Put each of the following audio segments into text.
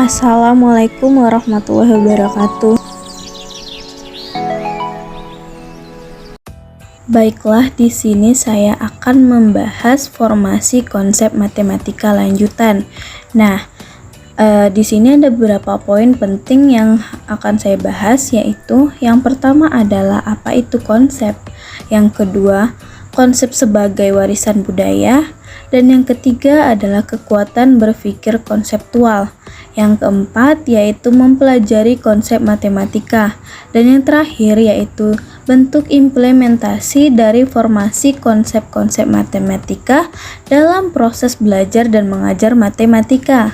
Assalamualaikum warahmatullahi wabarakatuh. Baiklah, di sini saya akan membahas formasi konsep matematika lanjutan. Nah, di sini ada beberapa poin penting yang akan saya bahas, yaitu yang pertama adalah apa itu konsep, yang kedua konsep sebagai warisan budaya, dan yang ketiga adalah kekuatan berpikir konseptual. Yang keempat yaitu mempelajari konsep matematika, dan yang terakhir yaitu bentuk implementasi dari formasi konsep-konsep matematika dalam proses belajar dan mengajar matematika.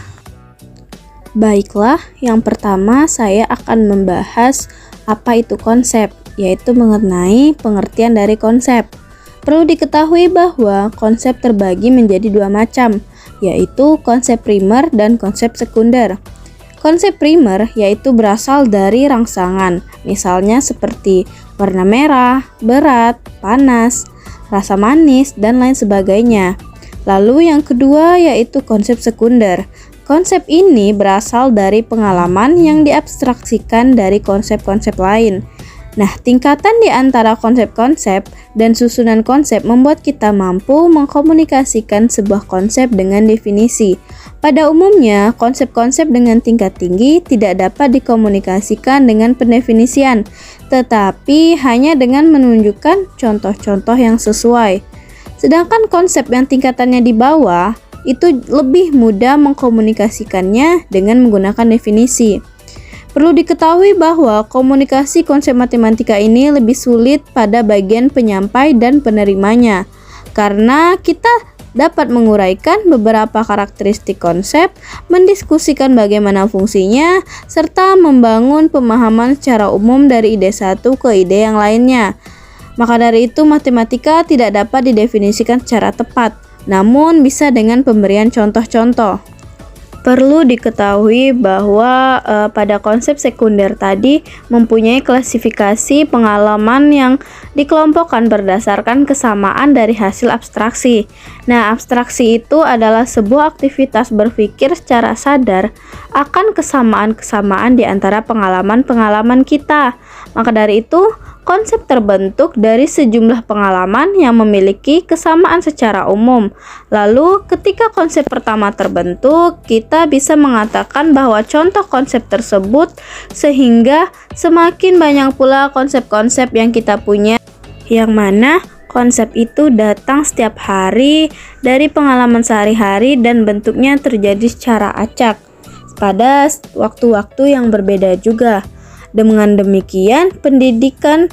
Baiklah, yang pertama saya akan membahas apa itu konsep, yaitu mengenai pengertian dari konsep. Perlu diketahui bahwa konsep terbagi menjadi dua macam, yaitu konsep primer dan konsep sekunder. Konsep primer yaitu berasal dari rangsangan, misalnya seperti warna merah, berat, panas, rasa manis, dan lain sebagainya. Lalu yang kedua yaitu konsep sekunder. Konsep ini berasal dari pengalaman yang diabstraksikan dari konsep-konsep lain. Nah, tingkatan di antara konsep-konsep dan susunan konsep membuat kita mampu mengkomunikasikan sebuah konsep dengan definisi. Pada umumnya, konsep-konsep dengan tingkat tinggi tidak dapat dikomunikasikan dengan pendefinisian, tetapi hanya dengan menunjukkan contoh-contoh yang sesuai. Sedangkan konsep yang tingkatannya di bawah itu lebih mudah mengkomunikasikannya dengan menggunakan definisi. Perlu diketahui bahwa komunikasi konsep matematika ini lebih sulit pada bagian penyampai dan penerimanya, karena kita dapat menguraikan beberapa karakteristik konsep, mendiskusikan bagaimana fungsinya, serta membangun pemahaman secara umum dari ide satu ke ide yang lainnya. Maka dari itu, matematika tidak dapat didefinisikan secara tepat, namun bisa dengan pemberian contoh-contoh. Perlu diketahui bahwa pada konsep sekunder tadi mempunyai klasifikasi pengalaman yang dikelompokkan berdasarkan kesamaan dari hasil abstraksi. Nah, abstraksi itu adalah sebuah aktivitas berpikir secara sadar akan kesamaan-kesamaan di antara pengalaman-pengalaman kita. Maka dari itu, konsep terbentuk dari sejumlah pengalaman yang memiliki kesamaan secara umum. Lalu, ketika konsep pertama terbentuk, kita bisa mengatakan bahwa contoh konsep tersebut, sehingga semakin banyak pula konsep-konsep yang kita punya, yang mana konsep itu datang setiap hari dari pengalaman sehari-hari dan bentuknya terjadi secara acak pada waktu-waktu yang berbeda juga. Dengan demikian, pendidikan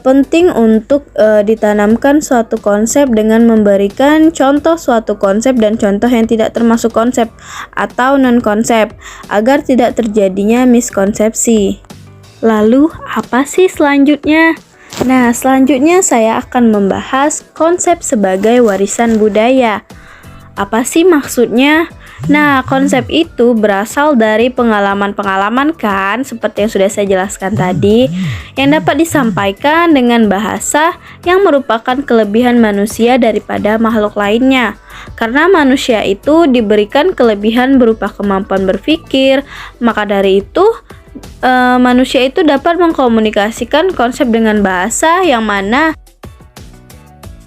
penting untuk ditanamkan suatu konsep dengan memberikan contoh suatu konsep dan contoh yang tidak termasuk konsep atau non-konsep agar tidak terjadinya miskonsepsi. Lalu, apa sih selanjutnya? Nah, selanjutnya saya akan membahas konsep sebagai warisan budaya. Apa sih maksudnya? Nah, konsep itu berasal dari pengalaman-pengalaman kan, seperti yang sudah saya jelaskan tadi, yang dapat disampaikan dengan bahasa yang merupakan kelebihan manusia daripada makhluk lainnya. Karena manusia itu diberikan kelebihan berupa kemampuan berpikir, maka dari itu manusia itu dapat mengkomunikasikan konsep dengan bahasa yang mana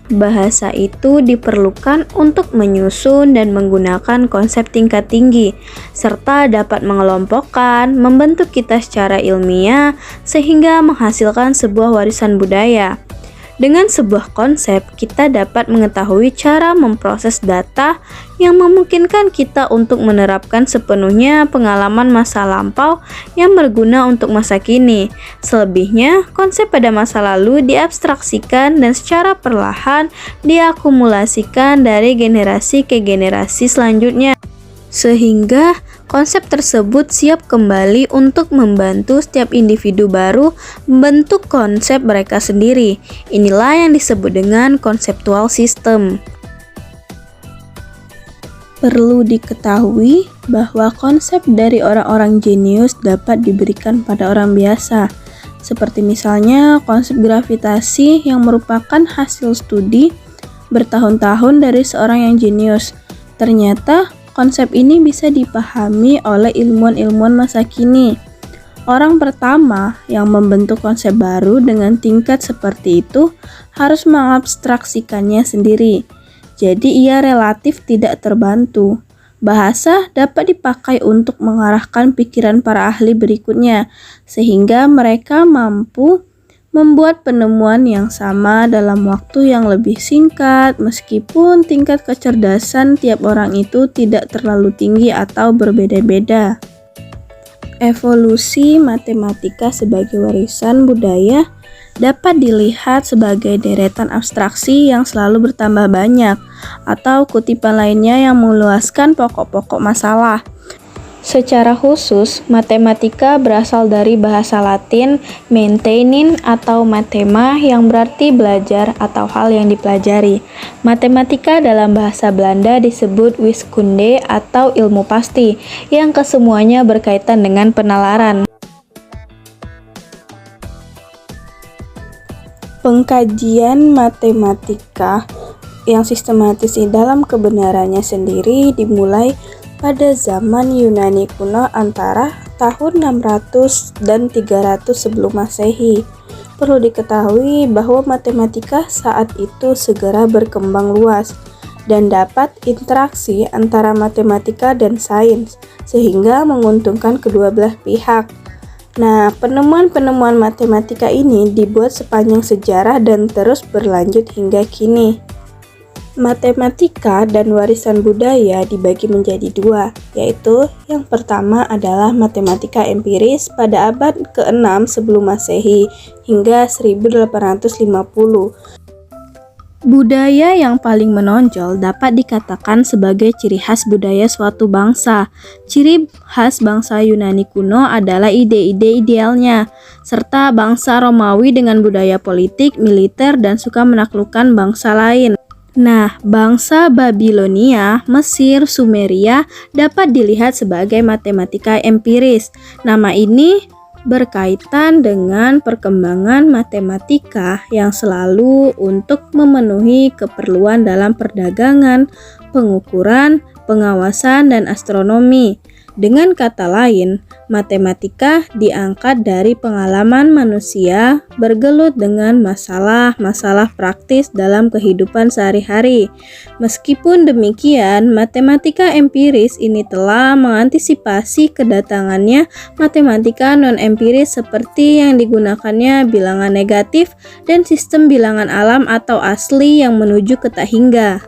bahasa itu diperlukan untuk menyusun dan menggunakan konsep tingkat tinggi, serta dapat mengelompokkan, membentuk kita secara ilmiah, sehingga menghasilkan sebuah warisan budaya. Dengan sebuah konsep, kita dapat mengetahui cara memproses data yang memungkinkan kita untuk menerapkan sepenuhnya pengalaman masa lampau yang berguna untuk masa kini. Selebihnya, konsep pada masa lalu diabstraksikan dan secara perlahan diakumulasikan dari generasi ke generasi selanjutnya, sehingga konsep tersebut siap kembali untuk membantu setiap individu baru membentuk konsep mereka sendiri. Inilah yang disebut dengan konseptual system. Perlu diketahui bahwa konsep dari orang-orang jenius dapat diberikan pada orang biasa, seperti misalnya konsep gravitasi yang merupakan hasil studi bertahun-tahun dari seorang yang jenius. Ternyata konsep ini bisa dipahami oleh ilmuwan-ilmuwan masa kini. Orang pertama yang membentuk konsep baru dengan tingkat seperti itu harus mengabstraksikannya sendiri. Jadi ia relatif tidak terbantu. Bahasa dapat dipakai untuk mengarahkan pikiran para ahli berikutnya, sehingga mereka mampu membuat penemuan yang sama dalam waktu yang lebih singkat, meskipun tingkat kecerdasan tiap orang itu tidak terlalu tinggi atau berbeda-beda. Evolusi matematika sebagai warisan budaya dapat dilihat sebagai deretan abstraksi yang selalu bertambah banyak, atau kutipan lainnya yang meluaskan pokok-pokok masalah. Secara khusus, matematika berasal dari bahasa Latin maintainin atau mathema yang berarti belajar atau hal yang dipelajari. Matematika dalam bahasa Belanda disebut wiskunde atau ilmu pasti, yang kesemuanya berkaitan dengan penalaran. Pengkajian matematika yang sistematis dalam kebenarannya sendiri dimulai pada zaman Yunani kuno antara tahun 600 dan 300 sebelum Masehi. Perlu diketahui bahwa matematika saat itu segera berkembang luas dan dapat interaksi antara matematika dan sains, sehingga menguntungkan kedua belah pihak. Nah, penemuan-penemuan matematika ini dibuat sepanjang sejarah dan terus berlanjut hingga kini. Matematika dan warisan budaya dibagi menjadi dua, yaitu yang pertama adalah matematika empiris pada abad ke-6 sebelum Masehi hingga 1850. Budaya yang paling menonjol dapat dikatakan sebagai ciri khas budaya suatu bangsa. Ciri khas bangsa Yunani kuno adalah ide-ide idealnya, serta bangsa Romawi dengan budaya politik, militer, dan suka menaklukkan bangsa lain. Nah, bangsa Babilonia, Mesir, Sumeria dapat dilihat sebagai matematika empiris. Nama ini berkaitan dengan perkembangan matematika yang selalu untuk memenuhi keperluan dalam perdagangan, pengukuran, pengawasan, dan astronomi. Dengan kata lain, matematika diangkat dari pengalaman manusia bergelut dengan masalah-masalah praktis dalam kehidupan sehari-hari. Meskipun demikian, matematika empiris ini telah mengantisipasi kedatangannya matematika non-empiris seperti yang digunakannya bilangan negatif dan sistem bilangan alam atau asli yang menuju ke tak hingga.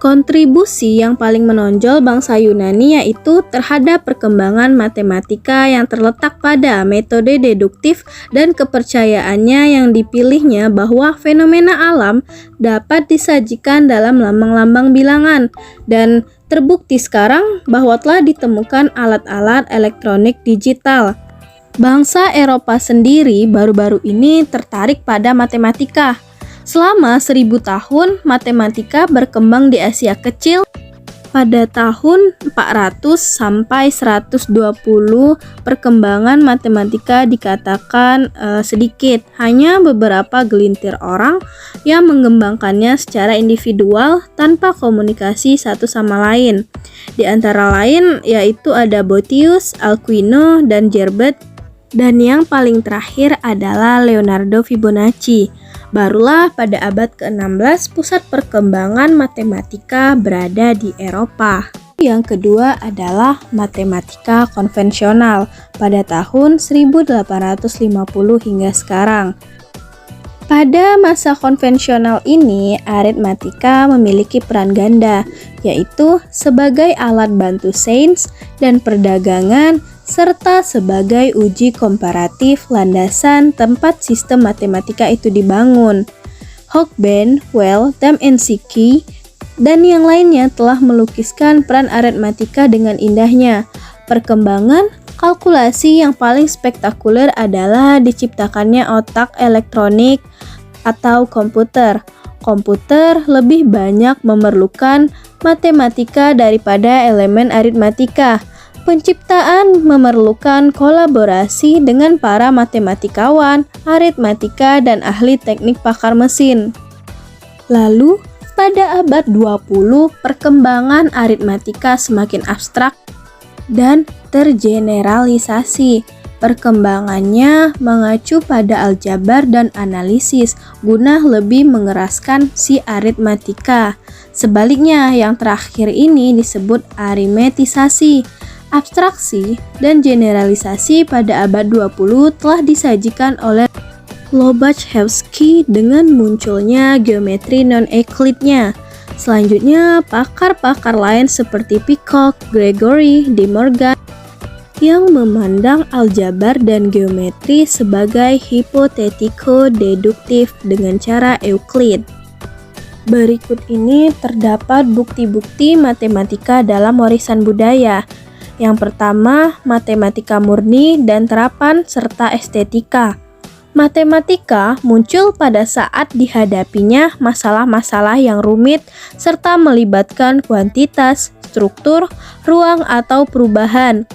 Kontribusi yang paling menonjol bangsa Yunani yaitu terhadap perkembangan matematika yang terletak pada metode deduktif dan kepercayaannya yang dipilihnya bahwa fenomena alam dapat disajikan dalam lambang-lambang bilangan, dan terbukti sekarang bahwa telah ditemukan alat-alat elektronik digital. Bangsa Eropa sendiri baru-baru ini tertarik pada matematika. Selama 1000 tahun, matematika berkembang di Asia Kecil. Pada tahun 400 sampai 120, perkembangan matematika dikatakan sedikit. Hanya beberapa gelintir orang yang mengembangkannya secara individual tanpa komunikasi satu sama lain. Di antara lain yaitu ada Boethius, Aquino, dan Gerbert. Dan yang paling terakhir adalah Leonardo Fibonacci. Barulah pada abad ke-16 pusat perkembangan matematika berada di Eropa. Yang kedua adalah matematika konvensional pada tahun 1850 hingga sekarang. Pada masa konvensional ini, aritmatika memiliki peran ganda, yaitu sebagai alat bantu sains dan perdagangan, serta sebagai uji komparatif landasan tempat sistem matematika itu dibangun. Hogben, Well, Dembski, dan yang lainnya telah melukiskan peran aritmatika dengan indahnya. Perkembangan kalkulasi yang paling spektakuler adalah diciptakannya otak elektronik atau komputer. Komputer lebih banyak memerlukan matematika daripada elemen aritmatika. Penciptaan memerlukan kolaborasi dengan para matematikawan, aritmatika, dan ahli teknik pakar mesin. Lalu, Pada abad 20, perkembangan aritmatika semakin abstrak dan tergeneralisasi. Perkembangannya mengacu pada aljabar dan analisis guna lebih mengeraskan si aritmatika. Sebaliknya, yang terakhir ini disebut arimetisasi. Abstraksi dan generalisasi pada abad 20 telah disajikan oleh Lobachevsky dengan munculnya geometri non-Euclidnya. Selanjutnya, pakar-pakar lain seperti Peacock, Gregory, De Morgan yang memandang aljabar dan geometri sebagai hipotetiko-deduktif dengan cara Euclid. Berikut ini terdapat bukti-bukti matematika dalam warisan budaya. Yang pertama, matematika murni dan terapan serta estetika. Matematika muncul pada saat dihadapinya masalah-masalah yang rumit serta melibatkan kuantitas, struktur, ruang, atau perubahan.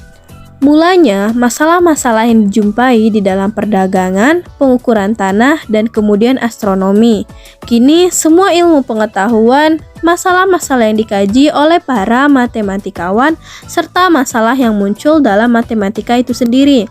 Mulanya, masalah-masalah yang dijumpai di dalam perdagangan, pengukuran tanah, dan kemudian astronomi. Kini, semua ilmu pengetahuan, masalah-masalah yang dikaji oleh para matematikawan, serta masalah yang muncul dalam matematika itu sendiri.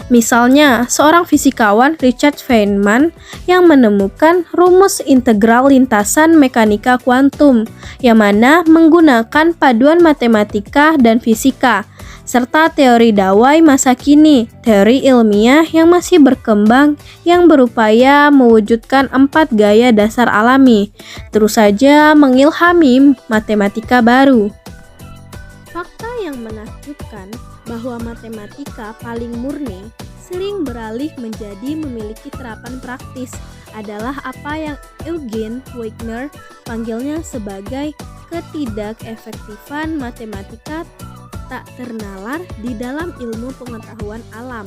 Misalnya, seorang fisikawan Richard Feynman yang menemukan rumus integral lintasan mekanika kuantum, yang mana menggunakan paduan matematika dan fisika, serta teori dawai masa kini, teori ilmiah yang masih berkembang yang berupaya mewujudkan 4 gaya dasar alami, terus saja mengilhami matematika baru. Fakta yang menakjubkan bahwa matematika paling murni sering beralih menjadi memiliki terapan praktis adalah apa yang Eugen Wigner panggilnya sebagai ketidakefektifan matematika tak ternalar di dalam ilmu pengetahuan alam.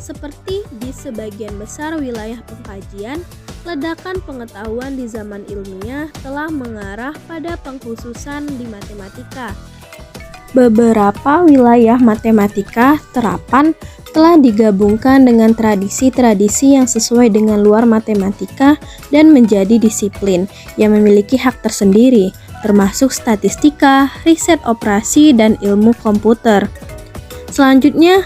Seperti di sebagian besar wilayah pengkajian, ledakan pengetahuan di zaman ilmiah telah mengarah pada pengkhususan di matematika. Beberapa wilayah matematika terapan telah digabungkan dengan tradisi-tradisi yang sesuai dengan luar matematika dan menjadi disiplin yang memiliki hak tersendiri, termasuk statistika, riset operasi, dan ilmu komputer. Selanjutnya,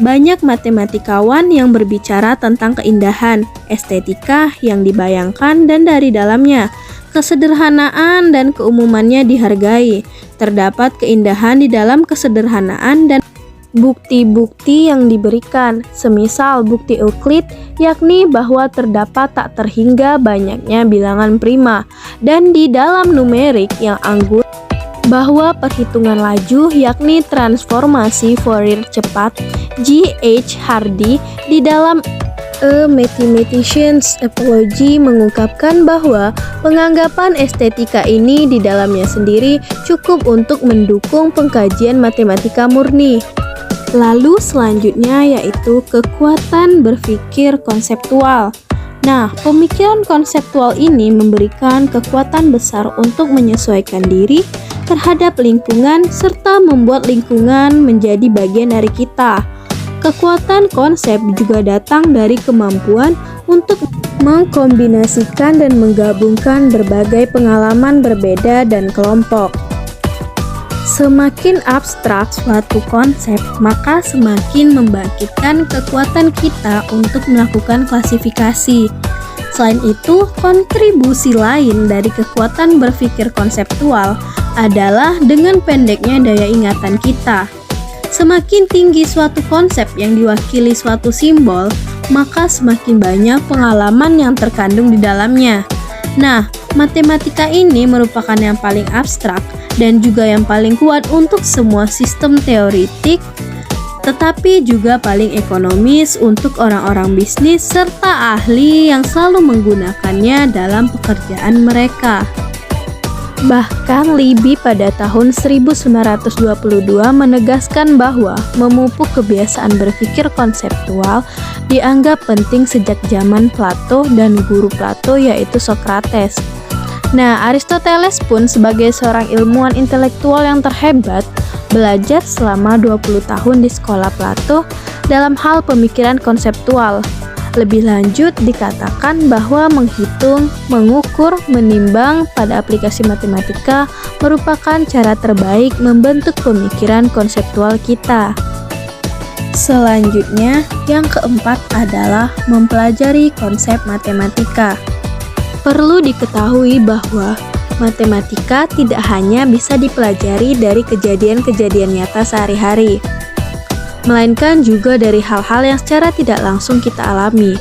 banyak matematikawan yang berbicara tentang keindahan, estetika yang dibayangkan dan dari dalamnya, kesederhanaan dan keumumannya dihargai. Terdapat keindahan di dalam kesederhanaan dan bukti-bukti yang diberikan, semisal bukti Euclid, yakni bahwa terdapat tak terhingga banyaknya bilangan prima, dan di dalam numerik yang anggun bahwa perhitungan laju, yakni transformasi Fourier cepat, G.H. Hardy di dalam A Mathematician's Apology mengungkapkan bahwa penganggapan estetika ini di dalamnya sendiri cukup untuk mendukung pengkajian matematika murni. Lalu selanjutnya yaitu kekuatan berpikir konseptual. Nah, pemikiran konseptual ini memberikan kekuatan besar untuk menyesuaikan diri terhadap lingkungan serta membuat lingkungan menjadi bagian dari kita. Kekuatan konsep juga datang dari kemampuan untuk mengkombinasikan dan menggabungkan berbagai pengalaman berbeda dan kelompok. Semakin abstrak suatu konsep, maka semakin membangkitkan kekuatan kita untuk melakukan klasifikasi. Selain itu, kontribusi lain dari kekuatan berpikir konseptual adalah dengan pendeknya daya ingatan kita. Semakin tinggi suatu konsep yang diwakili suatu simbol, maka semakin banyak pengalaman yang terkandung di dalamnya. Nah, matematika ini merupakan yang paling abstrak dan juga yang paling kuat untuk semua sistem teoritik, tetapi juga paling ekonomis untuk orang-orang bisnis serta ahli yang selalu menggunakannya dalam pekerjaan mereka. Bahkan Libby pada tahun 1922 menegaskan bahwa memupuk kebiasaan berpikir konseptual dianggap penting sejak zaman Plato dan guru Plato yaitu Socrates. Nah, Aristoteles pun sebagai seorang ilmuwan intelektual yang terhebat, belajar selama 20 tahun di sekolah Plato dalam hal pemikiran konseptual. Lebih lanjut dikatakan bahwa menghitung, mengukur, menimbang pada aplikasi matematika merupakan cara terbaik membentuk pemikiran konseptual kita. Selanjutnya, yang keempat adalah mempelajari konsep matematika. Perlu diketahui bahwa matematika tidak hanya bisa dipelajari dari kejadian-kejadian nyata sehari-hari, melainkan juga dari hal-hal yang secara tidak langsung kita alami.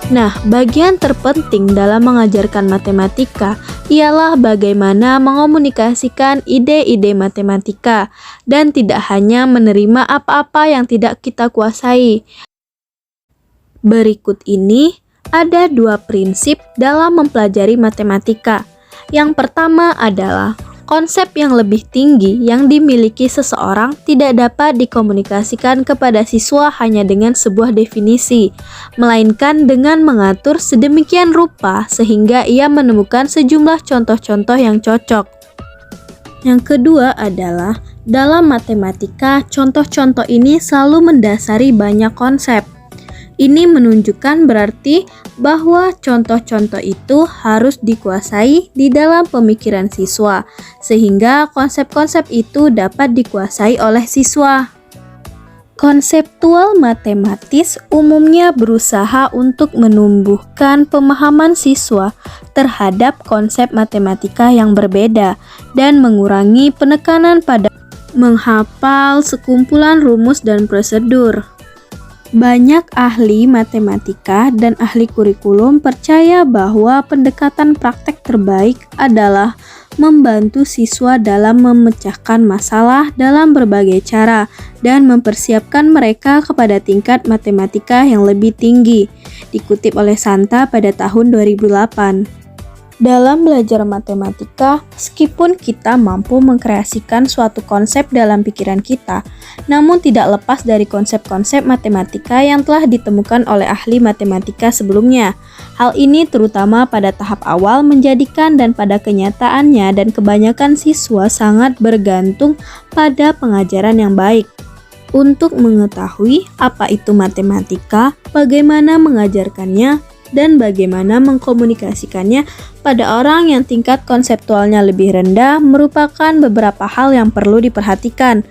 Nah, bagian terpenting dalam mengajarkan matematika ialah bagaimana mengomunikasikan ide-ide matematika dan tidak hanya menerima apa-apa yang tidak kita kuasai. Berikut ini ada 2 prinsip dalam mempelajari matematika. Yang pertama adalah konsep yang lebih tinggi yang dimiliki seseorang tidak dapat dikomunikasikan kepada siswa hanya dengan sebuah definisi, melainkan dengan mengatur sedemikian rupa sehingga ia menemukan sejumlah contoh-contoh yang cocok. Yang kedua adalah, dalam matematika, contoh-contoh ini selalu mendasari banyak konsep. Ini menunjukkan berarti bahwa contoh-contoh itu harus dikuasai di dalam pemikiran siswa, sehingga konsep-konsep itu dapat dikuasai oleh siswa. Konseptual matematis umumnya berusaha untuk menumbuhkan pemahaman siswa terhadap konsep matematika yang berbeda dan mengurangi penekanan pada menghafal sekumpulan rumus dan prosedur. Banyak ahli matematika dan ahli kurikulum percaya bahwa pendekatan praktek terbaik adalah membantu siswa dalam memecahkan masalah dalam berbagai cara dan mempersiapkan mereka kepada tingkat matematika yang lebih tinggi, dikutip oleh Santa pada tahun 2008. Dalam belajar matematika, meskipun kita mampu mengkreasikan suatu konsep dalam pikiran kita, namun tidak lepas dari konsep-konsep matematika yang telah ditemukan oleh ahli matematika sebelumnya. Hal ini terutama pada tahap awal menjadikan dan pada kenyataannya dan kebanyakan siswa sangat bergantung pada pengajaran yang baik. Untuk mengetahui apa itu matematika, bagaimana mengajarkannya, dan bagaimana mengkomunikasikannya pada orang yang tingkat konseptualnya lebih rendah merupakan beberapa hal yang perlu diperhatikan,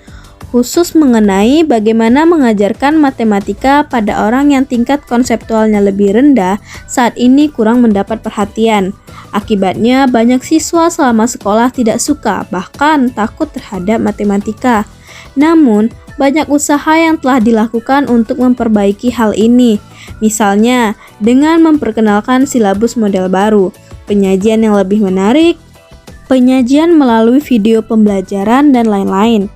khusus mengenai bagaimana mengajarkan matematika pada orang yang tingkat konseptualnya lebih rendah saat ini kurang mendapat perhatian. Akibatnya banyak siswa selama sekolah tidak suka, bahkan takut terhadap matematika. Namun, banyak usaha yang telah dilakukan untuk memperbaiki hal ini. Misalnya, dengan memperkenalkan silabus model baru, penyajian yang lebih menarik, penyajian melalui video pembelajaran, dan lain-lain.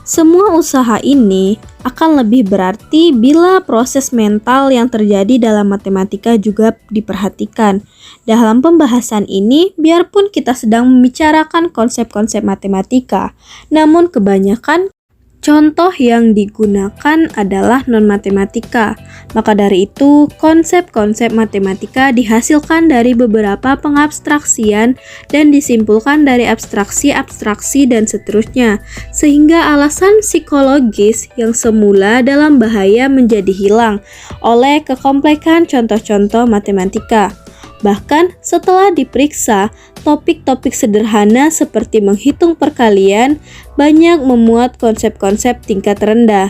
Semua usaha ini akan lebih berarti bila proses mental yang terjadi dalam matematika juga diperhatikan. Dalam pembahasan ini, biarpun kita sedang membicarakan konsep-konsep matematika, namun kebanyakan contoh yang digunakan adalah non-matematika. Maka dari itu, konsep-konsep matematika dihasilkan dari beberapa pengabstraksian dan disimpulkan dari abstraksi-abstraksi dan seterusnya, sehingga alasan psikologis yang semula dalam bahaya menjadi hilang oleh kekomplekan contoh-contoh matematika. Bahkan setelah diperiksa, topik-topik sederhana seperti menghitung perkalian banyak memuat konsep-konsep tingkat rendah.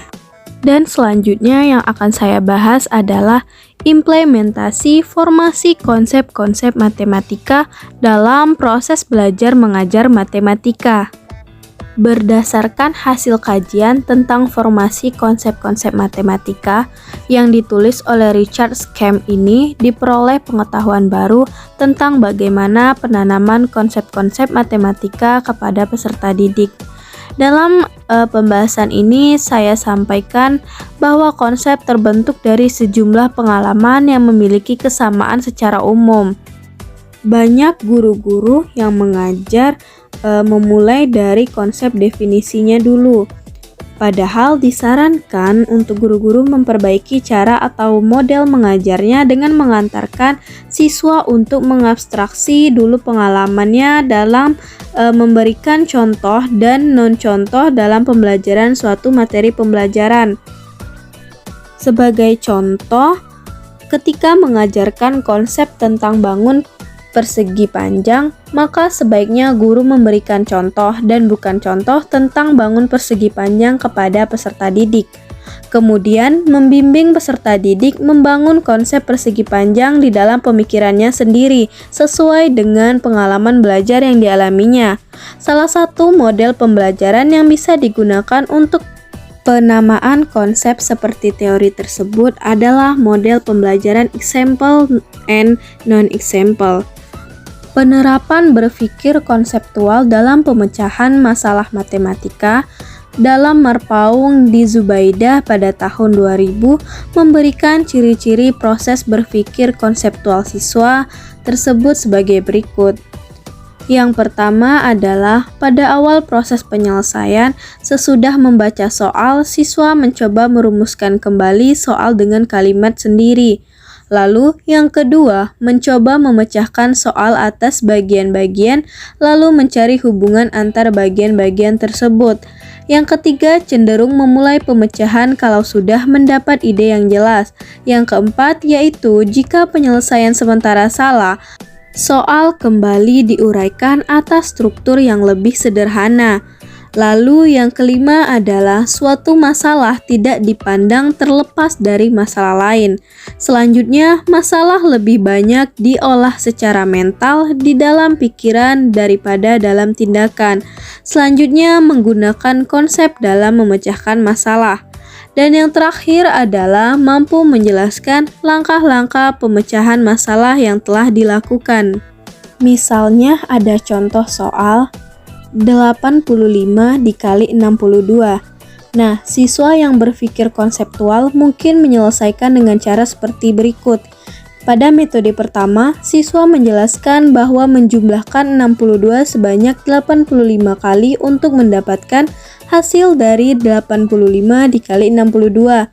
Dan selanjutnya yang akan saya bahas adalah implementasi formasi konsep-konsep matematika dalam proses belajar mengajar matematika. Berdasarkan hasil kajian tentang formasi konsep-konsep matematika yang ditulis oleh Richard Scamm ini diperoleh pengetahuan baru tentang bagaimana penanaman konsep-konsep matematika kepada peserta didik. Dalam pembahasan ini saya sampaikan bahwa konsep terbentuk dari sejumlah pengalaman yang memiliki kesamaan secara umum. Banyak guru-guru yang mengajar memulai dari konsep definisinya dulu. Padahal disarankan untuk guru-guru memperbaiki cara atau model mengajarnya dengan mengantarkan siswa untuk mengabstraksi dulu pengalamannya dalam memberikan contoh dan non-contoh dalam pembelajaran suatu materi pembelajaran. Sebagai contoh, ketika mengajarkan konsep tentang bangun persegi panjang, maka sebaiknya guru memberikan contoh dan bukan contoh tentang bangun persegi panjang kepada peserta didik. Kemudian, membimbing peserta didik membangun konsep persegi panjang di dalam pemikirannya sendiri, sesuai dengan pengalaman belajar yang dialaminya. Salah satu model pembelajaran yang bisa digunakan untuk penamaan konsep seperti teori tersebut adalah model pembelajaran example and non-example. Penerapan berpikir konseptual dalam pemecahan masalah matematika dalam Marpaung di Zubaidah pada tahun 2000 memberikan ciri-ciri proses berpikir konseptual siswa tersebut sebagai berikut. Yang pertama adalah pada awal proses penyelesaian, sesudah membaca soal, siswa mencoba merumuskan kembali soal dengan kalimat sendiri. Lalu yang kedua, mencoba memecahkan soal atas bagian-bagian, lalu mencari hubungan antar bagian-bagian tersebut. Yang ketiga, cenderung memulai pemecahan kalau sudah mendapat ide yang jelas. Yang keempat, yaitu jika penyelesaian sementara salah, soal kembali diuraikan atas struktur yang lebih sederhana. Lalu yang kelima adalah suatu masalah tidak dipandang terlepas dari masalah lain. Selanjutnya, masalah lebih banyak diolah secara mental di dalam pikiran daripada dalam tindakan. Selanjutnya, menggunakan konsep dalam memecahkan masalah. Dan yang terakhir adalah mampu menjelaskan langkah-langkah pemecahan masalah yang telah dilakukan. Misalnya ada contoh soal 85 dikali 62. Nah, siswa yang berpikir konseptual mungkin menyelesaikan dengan cara seperti berikut. Pada metode pertama, siswa menjelaskan bahwa menjumlahkan 62 sebanyak 85 kali untuk mendapatkan hasil dari 85 dikali 62.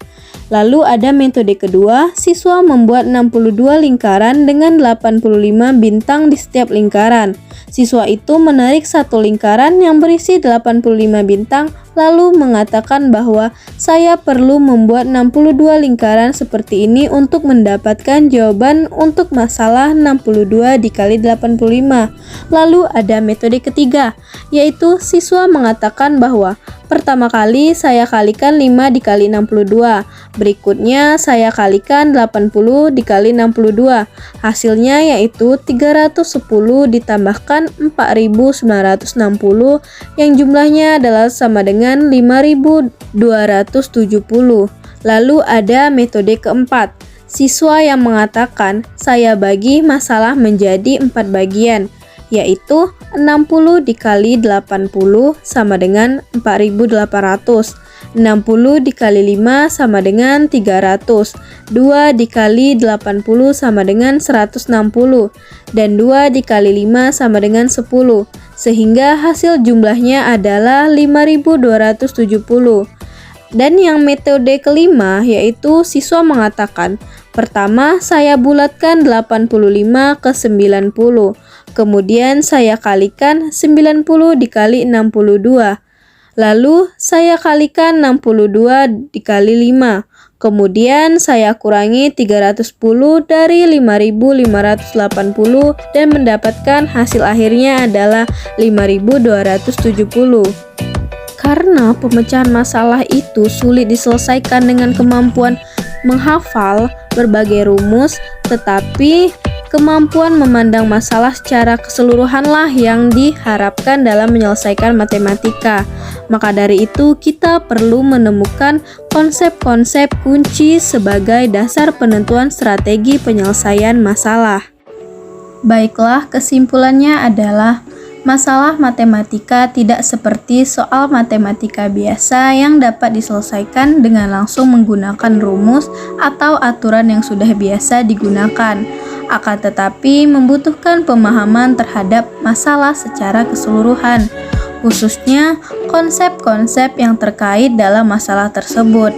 Lalu ada metode kedua, siswa membuat 62 lingkaran dengan 85 bintang di setiap lingkaran. Siswa itu menarik satu lingkaran yang berisi 85 bintang, lalu mengatakan bahwa saya perlu membuat 62 lingkaran seperti ini untuk mendapatkan jawaban untuk masalah 62 dikali 85. Lalu ada metode ketiga, yaitu siswa mengatakan bahwa pertama kali saya kalikan 5 dikali 62, berikutnya saya kalikan 80 dikali 62. Hasilnya yaitu 310 ditambahkan 4960 yang jumlahnya adalah sama dengan 5270. Lalu ada metode keempat, siswa yang mengatakan saya bagi masalah menjadi 4 bagian, yaitu 60 dikali 80 sama dengan 4800, 60 dikali 5 sama dengan 300, 2 dikali 80 sama dengan 160, dan 2 dikali 5 sama dengan 10, sehingga hasil jumlahnya adalah 5270. Dan yang metode kelima yaitu siswa mengatakan, pertama saya bulatkan 85 ke 90, kemudian saya kalikan 90 dikali 62, lalu saya kalikan 62 dikali 5, kemudian saya kurangi 310 dari 5580 dan mendapatkan hasil akhirnya adalah 5270. Karena pemecahan masalah itu sulit diselesaikan dengan kemampuan menghafal berbagai rumus, tetapi kemampuan memandang masalah secara keseluruhanlah yang diharapkan dalam menyelesaikan matematika. Maka dari itu, kita perlu menemukan konsep-konsep kunci sebagai dasar penentuan strategi penyelesaian masalah. Baiklah, kesimpulannya adalah masalah matematika tidak seperti soal matematika biasa yang dapat diselesaikan dengan langsung menggunakan rumus atau aturan yang sudah biasa digunakan. Akan tetapi membutuhkan pemahaman terhadap masalah secara keseluruhan, khususnya konsep-konsep yang terkait dalam masalah tersebut.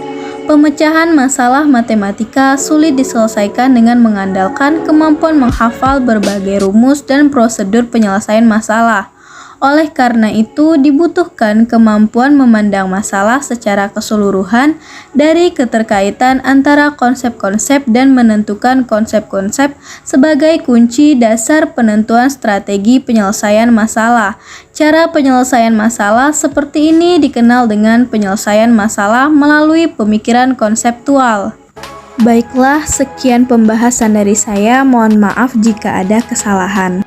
Pemecahan masalah matematika sulit diselesaikan dengan mengandalkan kemampuan menghafal berbagai rumus dan prosedur penyelesaian masalah. Oleh karena itu, dibutuhkan kemampuan memandang masalah secara keseluruhan dari keterkaitan antara konsep-konsep dan menentukan konsep-konsep sebagai kunci dasar penentuan strategi penyelesaian masalah. Cara penyelesaian masalah seperti ini dikenal dengan penyelesaian masalah melalui pemikiran konseptual. Baiklah, sekian pembahasan dari saya. Mohon maaf jika ada kesalahan.